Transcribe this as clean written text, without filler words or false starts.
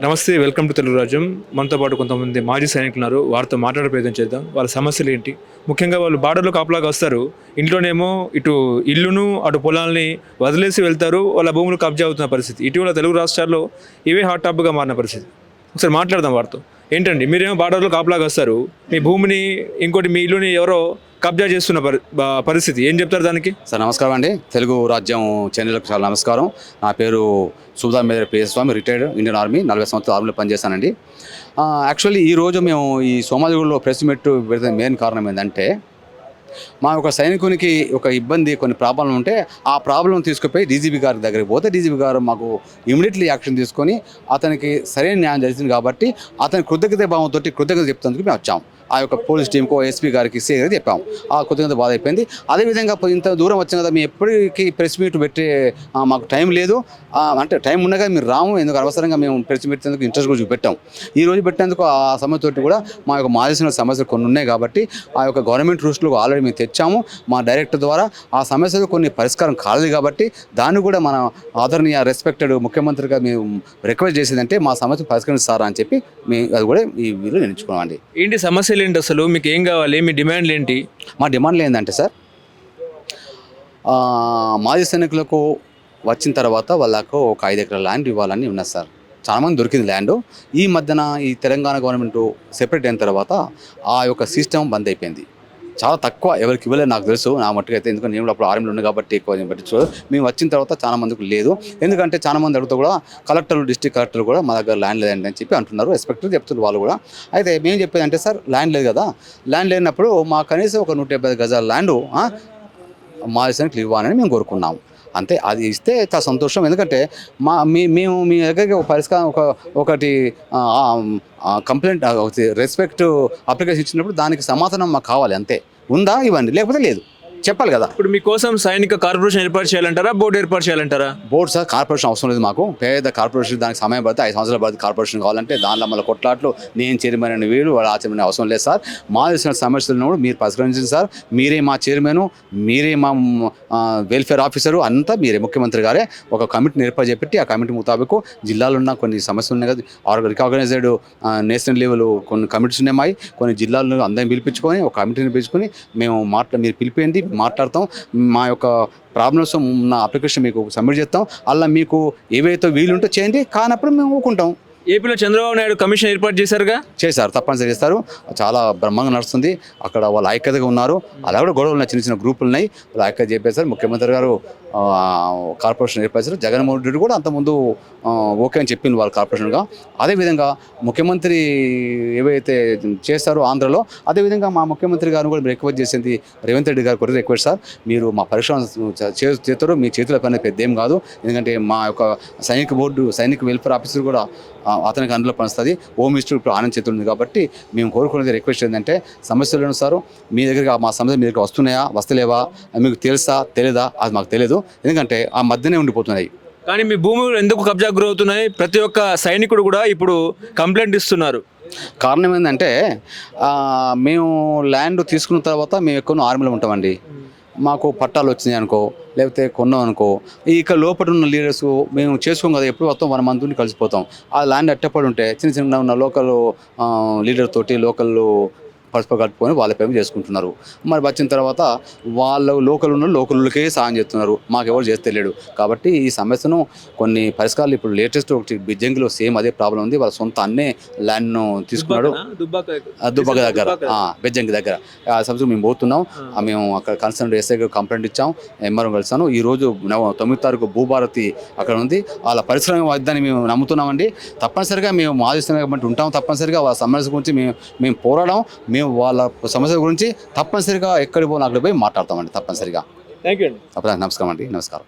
నమస్తే, welcome to Telugu రాజ్యం. మనతో పాటు కొంతమంది మాజీ సైనికులు ఉన్నారు. వారితో మాట్లాడే ప్రయత్నం చేద్దాం. వాళ్ళ సమస్యలు ఏంటి, ముఖ్యంగా వాళ్ళు బార్డర్లో కాపలాగా వస్తారు. ఇంట్లోనేమో ఇటు ఇల్లును అటు పొలాల్ని వదిలేసి వెళ్తారు. వాళ్ళ భూములు కబ్జా అవుతున్న పరిస్థితి ఇటీవల తెలుగు రాష్ట్రాల్లో ఇవే హాట్ టాప్గా మారిన పరిస్థితి. ఒకసారి మాట్లాడదాం వారితో. ఏంటండి, మీరేమో బార్డర్లో కాపలాగా వస్తారు, మీ భూమిని ఇంకోటి మీ ఇల్లుని ఎవరో కబ్జా చేస్తున్న పరిస్థితి, ఏం చెప్తారు దానికి? సార్ నమస్కారం అండి. తెలుగు రాజ్యం ఛానల్కి చాలా నమస్కారం. నా పేరు సుబ్దా మేదర్ పేస్వామి, రిటైర్డ్ ఇండియన్ ఆర్మీ, 40 సంవత్సరాలు ఆర్మీలో పనిచేశానండి. యాక్చువల్లీ ఈరోజు మేము ఈ సోమాజిగూడలో ప్రెస్ మీట్ పెడితే మెయిన్ కారణం ఏంటంటే, మా ఒక సైనికునికి ఒక ఇబ్బంది, కొన్ని ప్రాబ్లం ఉంటే ఆ ప్రాబ్లం తీసుకుపోయి డీజీపీ గారి దగ్గరికి పోతే డీజీపీ గారు మాకు ఇమీడియట్లీ యాక్షన్ తీసుకొని అతనికి సరైన న్యాయం జరిగింది కాబట్టి అతని కృతజ్ఞత భావంతో కృతజ్ఞత చెప్తానికి మేము వచ్చాము. ఆ యొక్క పోలీస్ టీంకో ఎస్పీ గారికి సీ గారికి చెప్పాము. ఆ కృతజ్ఞత బాధ అయిపోయింది. అదేవిధంగా ఇంత దూరం వచ్చిన కదా, మేము ఎప్పటికీ ప్రెస్ మీట్ పెట్టే మాకు టైం లేదు, అంటే టైం ఉండగా మీరు రాము, ఎందుకు అనవసరంగా మేము ప్రెస్ మీట్ ఇంట్రెస్ట్ కూడా చూపెట్టాం. ఈ రోజు పెట్టేందుకు ఆ సమస్యతోటి కూడా మా యొక్క మాల్సిన సమస్యలు కొన్ని ఉన్నాయి కాబట్టి ఆ యొక్క గవర్నమెంట్ రూల్స్లో ఆల్రెడీ మేము తెచ్చాము. మా డైరెక్టర్ ద్వారా ఆ సమస్యలు కొన్ని పరిష్కారం కాలేదు కాబట్టి దాన్ని కూడా మన ఆదరణీయ రెస్పెక్టెడ్ ముఖ్యమంత్రిగా మేము రిక్వెస్ట్ చేసేదంటే మా సమస్య పరిష్కరిస్తారా అని చెప్పి మేము అది కూడా ఈ వీడియో నేర్చుకున్నామండి. ఏంటి సమస్యలు ఏంటి, అసలు మీకు ఏం కావాలి, మీ డిమాండ్లు ఏంటి? మా డిమాండ్లు ఏంటంటే సార్, మాజీ సైనికులకు వచ్చిన తర్వాత వాళ్ళకు ఒక 5 ఎకరాల ల్యాండ్ ఇవ్వాలని ఉన్నది సార్. చాలామంది దొరికింది ల్యాండ్. ఈ మధ్యన ఈ తెలంగాణ గవర్నమెంట్ సెపరేట్ అయిన తర్వాత ఆ యొక్క సిస్టమ్ బంద్ అయిపోయింది. చాలా తక్కువ ఎవరికి ఇవ్వలేదు నాకు తెలుసు, నా మట్టుకు అయితే. ఎందుకంటే నేను అప్పుడు ఆర్మీలో ఉంది కాబట్టి ఎక్కువ పట్టించుకోలేదు. మేము వచ్చిన తర్వాత చాలా మందికి లేదు. ఎందుకంటే చాలా మంది అడుగుతూ కూడా కలెక్టర్లు, డిస్ట్రిక్ట్ కలెక్టర్ కూడా మా దగ్గర ల్యాండ్ లేదండి అని చెప్పి అంటున్నారు. రెస్పెక్ట్ చెప్తున్నారు వాళ్ళు కూడా. అయితే మేము చెప్పేది అంటే సార్, ల్యాండ్ లేదు కదా, ల్యాండ్ లేనప్పుడు మా కనీసం ఒక 175 గజాల ల్యాండ్ మా దేశానికి ఇవ్వాలని మేము కోరుకున్నాము. అంతే, అది ఇస్తే చాలా సంతోషం. ఎందుకంటే మేము మీ దగ్గరికి ఒక పరిష్కారం ఒకటి కంప్లైంట్ రెస్పెక్ట్ అప్లికేషన్ ఇచ్చినప్పుడు దానికి సమాధానం మాకు కావాలి. అంతే, ఉందా ఇవ్వండి, లేకపోతే లేదు, చెప్పాలి కదా. ఇప్పుడు మీకోసం సైనిక కార్పొరేషన్ ఏర్పాటు చేయాలంటారా, బోర్డు ఏర్పాటు చేయాలంటారా? బోర్డు సార్, కార్పొరేషన్ అవసరం లేదు మాకు. పేద కార్పొరేషన్ దానికి సమయం పడితే 5 సంవత్సరాలు పడుతుంది. కార్పొరేషన్ కావాలంటే దానిలో మళ్ళీ కొట్లాట్లు, నేను చైర్మన్ అని వీడు వాళ్ళు ఆచరణ అవసరం లేదు సార్. మా దేశం సమస్యలను మీరు పరిష్కరించండి సార్. మీరే మా చైర్మన్, మీరే మా వెల్ఫేర్ ఆఫీసరు, అంతా మీరే. ముఖ్యమంత్రి గారే ఒక కమిటీని ఏర్పాటు చేపెట్టి ఆ కమిటీ ముతాబికు జిల్లాలో ఉన్న కొన్ని సమస్యలు ఉన్నాయి కదా, రికగ్నైజ్డ్ నేషనల్ లెవెల్ కొన్ని కమిటీస్ ఉన్నాయి, కొన్ని జిల్లాల్లో అందరిని పిలిపించుకొని ఒక కమిటీని పిలుచుకొని మేము మీరు పిలిపోయింది మాట్లాడతాం. మా యొక్క ప్రాబ్లమ్స్ ఉన్న అప్లికేషన్ మీకు సబ్మిట్ చేస్తాం. అలా మీకు ఏవైతే వీలుంటో చేయండి, కానప్పుడు మేము ఊరుకుంటాం. ఏపీలో చంద్రబాబు నాయుడు కమిషన్ ఏర్పాటు చేశారుగా? చేశారు, తప్పనిసరి చేస్తారు. చాలా బ్రహ్మంగా నడుస్తుంది. అక్కడ వాళ్ళు ఐక్యతగా ఉన్నారు. అలా కూడా గొడవలు ఉన్నాయి, చిన్న చిన్న గ్రూపులు ఉన్నాయి. వాళ్ళు ఐక్యత చెప్పేశారు. ముఖ్యమంత్రి గారు కార్పొరేషన్ ఏర్పరిచారు. జగన్మోహన్ రెడ్డి కూడా అంతకుముందు ఓకే అని చెప్పింది వాళ్ళు కార్పొరేషన్గా. అదేవిధంగా ముఖ్యమంత్రి ఏవైతే చేస్తారో ఆంధ్రలో, అదేవిధంగా మా ముఖ్యమంత్రి గారిని కూడా రిక్వెస్ట్ చేసింది రేవంత్ రెడ్డి గారు కూడా రిక్వెస్ట్ సార్, మీరు మా పరిశ్రమ చేస్తారు, మీ చేతుల పని పెద్ద ఏం కాదు. ఎందుకంటే మా యొక్క సైనిక బోర్డు, సైనిక వెల్ఫేర్ ఆఫీసర్ కూడా అతనికి అందులో పనిస్తుంది. హోమ్ మినిస్టర్ ఇప్పుడు ఆనంద్ చేతులు ఉంది కాబట్టి మేము కోరుకునేది రిక్వెస్ట్ ఏంటంటే, సమస్యలు సార్ మీ దగ్గర మా సమస్యలు మీ దగ్గర వస్తున్నాయా, వస్తలేవా, మీకు తెలుసా తెలీదా, అది మాకు తెలియదు. ఎందుకంటే ఆ మధ్యనే ఉండిపోతున్నాయి. కానీ మీ భూములు ఎందుకు కబ్జా గురవుతున్నాయి? ప్రతి ఒక్క సైనికుడు కూడా ఇప్పుడు కంప్లైంట్ ఇస్తున్నారు. కారణం ఏంటంటే, మేము ల్యాండ్ తీసుకున్న తర్వాత మేము ఎక్కువ ఆర్మీలో ఉంటామండి. మాకు పట్టాలు వచ్చినాయి అనుకో, లేకపోతే కొన్నాం అనుకో, ఇక లోపల ఉన్న లీడర్స్ మేము చేసుకోం కదా, ఎప్పుడు మొత్తం 1 మంత్ కలిసిపోతాం. ఆ ల్యాండ్ అట్టపడి ఉంటే చిన్న చిన్న ఉన్న లోకల్ లీడర్ తోటి లోకల్ పసుపు కట్టుకొని వాళ్ళ పేరు చేసుకుంటున్నారు. మరి వచ్చిన తర్వాత వాళ్ళు లోకల్కే సాయం చేస్తున్నారు, మాకెవరు చేస్తే లేడు. కాబట్టి ఈ సమస్యను కొన్ని పరిష్కారాలు ఇప్పుడు లేటెస్ట్ ఒకటి బిజ్జంగిలో సేమ్ అదే ప్రాబ్లం ఉంది. వాళ్ళ సొంత అన్నే ల్యాండ్ను తీసుకున్నాడు, దుబ్బాక దగ్గర, బిజ్జంగి దగ్గర. ఆ సమస్య మేము పోతున్నాం. మేము అక్కడ కన్సర్న్ ఎస్ఐ కంప్లైంట్ ఇచ్చాం, ఎంఆర్ఓ కలిసాను. ఈరోజు 9వ తారీఖు భూభారతి అక్కడ ఉంది. వాళ్ళ పరిశ్రమ వద్దని మేము నమ్ముతున్నామండి. తప్పనిసరిగా మేము మాదిష్టం ఉంటాం. తప్పనిసరిగా వాళ్ళ సమస్య గురించి మేము పోరాడడం, మేము వాళ్ళ సమస్యల గురించి తప్పనిసరిగా ఎక్కడికి పోయినా అక్కడ పోయి మాట్లాడతామండి. తప్పనిసరిగా. థ్యాంక్ యూ అండి. నమస్కారం అండి. నమస్కారం.